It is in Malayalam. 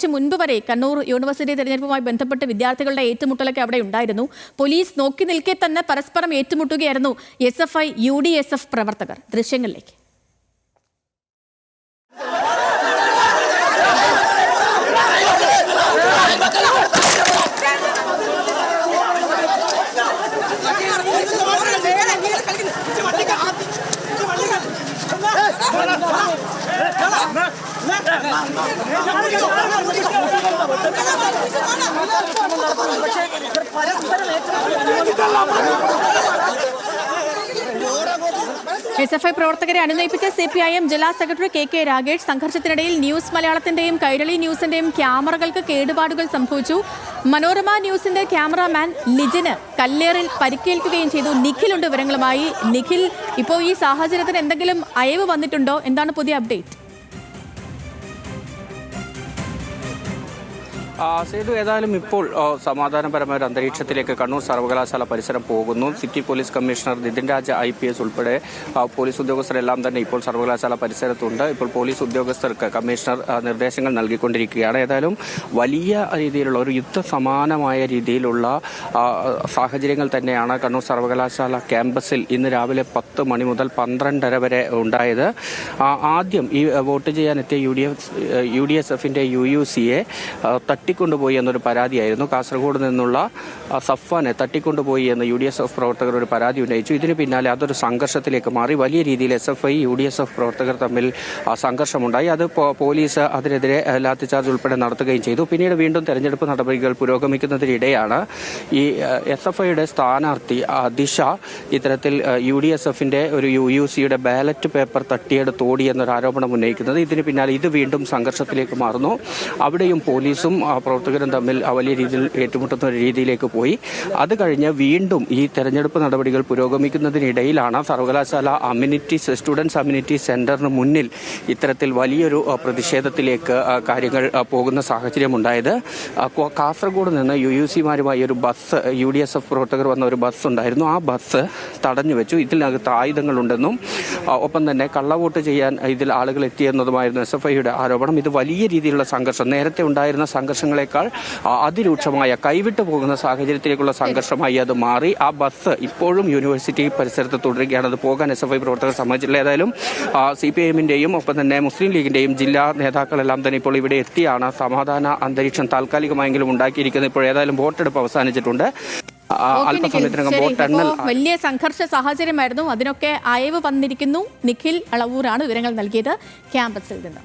കുറച്ച് മുൻപ് വരെ കണ്ണൂർ യൂണിവേഴ്സിറ്റി തെരഞ്ഞെടുപ്പുമായി ബന്ധപ്പെട്ട് വിദ്യാർത്ഥികളുടെ ഏറ്റുമുട്ടലൊക്കെ അവിടെ ഉണ്ടായിരുന്നു. പോലീസ് നോക്കി നിൽക്കെ തന്നെ പരസ്പരം ഏറ്റുമുട്ടുകയായിരുന്നു SFI UDSF പ്രവർത്തകർ. ദൃശ്യങ്ങളിലേക്ക്. SFI പ്രവർത്തകരെ അനുനയിപ്പിച്ച CPIM ജില്ലാ സെക്രട്ടറി KK രാഗേഷ്. സംഘർഷത്തിനിടയിൽ ന്യൂസ് മലയാളത്തിന്റെയും കൈരളി ന്യൂസിന്റെയും ക്യാമറകൾക്ക് കേടുപാടുകൾ സംഭവിച്ചു. മനോരമ ന്യൂസിന്റെ ക്യാമറാമാൻ ലിജിന് കല്ലേറിൽ പരിക്കേൽക്കുകയും ചെയ്തു. നിഖിലുണ്ട് വിവരങ്ങളുമായി. നിഖിൽ, ഇപ്പോൾ ഈ സാഹചര്യത്തിന് എന്തെങ്കിലും അയവ് വന്നിട്ടുണ്ടോ? എന്താണ് പുതിയ അപ്ഡേറ്റ്? സേതു, ഏതായാലും ഇപ്പോൾ സമാധാനപരമായ ഒരു അന്തരീക്ഷത്തിലേക്ക് കണ്ണൂർ സർവകലാശാല പരിസരം പോകുന്നു. City police commissioner Nithin Raj IPS ഉൾപ്പെടെ പോലീസ് ഉദ്യോഗസ്ഥരെല്ലാം തന്നെ ഇപ്പോൾ സർവകലാശാല പരിസരത്തുണ്ട്. ഇപ്പോൾ പോലീസ് ഉദ്യോഗസ്ഥർക്ക് കമ്മീഷണർ നിർദ്ദേശങ്ങൾ നൽകിക്കൊണ്ടിരിക്കുകയാണ്. ഏതായാലും വലിയ രീതിയിലുള്ള ഒരു യുദ്ധസമാനമായ രീതിയിലുള്ള സാഹചര്യങ്ങൾ തന്നെയാണ് കണ്ണൂർ സർവകലാശാല ക്യാമ്പസിൽ ഇന്ന് രാവിലെ 10 മണി മുതൽ 12:30 വരെ ഉണ്ടായത്. ആദ്യം ഈ വോട്ട് ചെയ്യാനെത്തിയ UDSFന്റെ UUCയെ തട്ടിക്കൊണ്ടുപോയി എന്നൊരു പരാതിയായിരുന്നു. കാസർഗോഡ് നിന്നുള്ള സഫ്വാനെ തട്ടിക്കൊണ്ടുപോയി എന്ന് UDSF പ്രവർത്തകർ ഒരു പരാതി ഉന്നയിച്ചു. ഇതിന് പിന്നാലെ അതൊരു സംഘർഷത്തിലേക്ക് മാറി. വലിയ രീതിയിൽ SFI UDSF പ്രവർത്തകർ തമ്മിൽ സംഘർഷമുണ്ടായി. അത് പോലീസ് അതിനെതിരെ ലാത്തിചാർജ് ഉൾപ്പെടെ നടത്തുകയും ചെയ്തു. പിന്നീട് വീണ്ടും തെരഞ്ഞെടുപ്പ് നടപടികൾ പുരോഗമിക്കുന്നതിനിടെയാണ് ഈ SFIയുടെ സ്ഥാനാർത്ഥി ദിശ ഇത്തരത്തിൽ UDSFന്റെ ഒരു UUCയുടെ ബാലറ്റ് പേപ്പർ തട്ടിയെടുത്ത് ഓടി എന്നൊരു ആരോപണം ഉന്നയിക്കുന്നത്. ഇതിന് പിന്നാലെ ഇത് വീണ്ടും സംഘർഷത്തിലേക്ക് മാറുന്നു. അവിടെയും പോലീസും പ്രവർത്തകരും തമ്മിൽ വലിയ രീതിയിൽ ഏറ്റുമുട്ടുന്ന ഒരു രീതിയിലേക്ക് പോയി. അത് കഴിഞ്ഞ് വീണ്ടും ഈ തെരഞ്ഞെടുപ്പ് നടപടികൾ പുരോഗമിക്കുന്നതിനിടയിലാണ് സർവകലാശാല സ്റ്റുഡൻസ് അമ്യൂണിറ്റി സെന്ററിന് മുന്നിൽ ഇത്തരത്തിൽ വലിയൊരു പ്രതിഷേധത്തിലേക്ക് കാര്യങ്ങൾ പോകുന്ന സാഹചര്യമുണ്ടായത്. കാസർഗോഡ് നിന്ന് UUCമാരുമായി ഒരു ബസ് UDSF പ്രവർത്തകർ വന്ന ഒരു ബസ് ഉണ്ടായിരുന്നു. ആ ബസ് തടഞ്ഞു വെച്ചു. ഇതിനകത്ത് ആയുധങ്ങളുണ്ടെന്നും ഒപ്പം തന്നെ കള്ളവോട്ട് ചെയ്യാൻ ഇതിൽ ആളുകൾ എത്തിയെന്നതുമായിരുന്നു SFIയുടെ ആരോപണം. ഇത് വലിയ രീതിയിലുള്ള സംഘർഷം, നേരത്തെ ഉണ്ടായിരുന്ന സംഘർഷങ്ങളെക്കാൾ അതിരൂക്ഷമായ കൈവിട്ടു പോകുന്ന സാഹചര്യത്തിലേക്കുള്ള സംഘർഷമായി അത് മാറി. ആ ബസ് ഇപ്പോഴും യൂണിവേഴ്സിറ്റി പരിസരത്ത് തുടരുകയാണ്. അത് പോകാൻ SFI പ്രവർത്തകർ സമ്മതിച്ചില്ല. ഏതായാലും CPIMന്റെയും ഒപ്പം തന്നെ മുസ്ലിം ലീഗിന്റെയും ജില്ലാ നേതാക്കളെല്ലാം തന്നെ ഇപ്പോൾ ഇവിടെ എത്തിയാണ് സമാധാന അന്തരീക്ഷം താൽക്കാലികമായെങ്കിലും ഉണ്ടാക്കിയിരിക്കുന്നത്. ഇപ്പോൾ ഏതായാലും വോട്ടെടുപ്പ് അവസാനിച്ചിട്ടുണ്ട്. വലിയ സംഘർഷ സാഹചര്യമായിരുന്നു. അതിനൊക്കെ അയവ് വന്നിരിക്കുന്നു. നിഖിൽ അളവൂരാണ് വിവരങ്ങൾ നൽകിയത് ക്യാമ്പസിൽ നിന്ന്.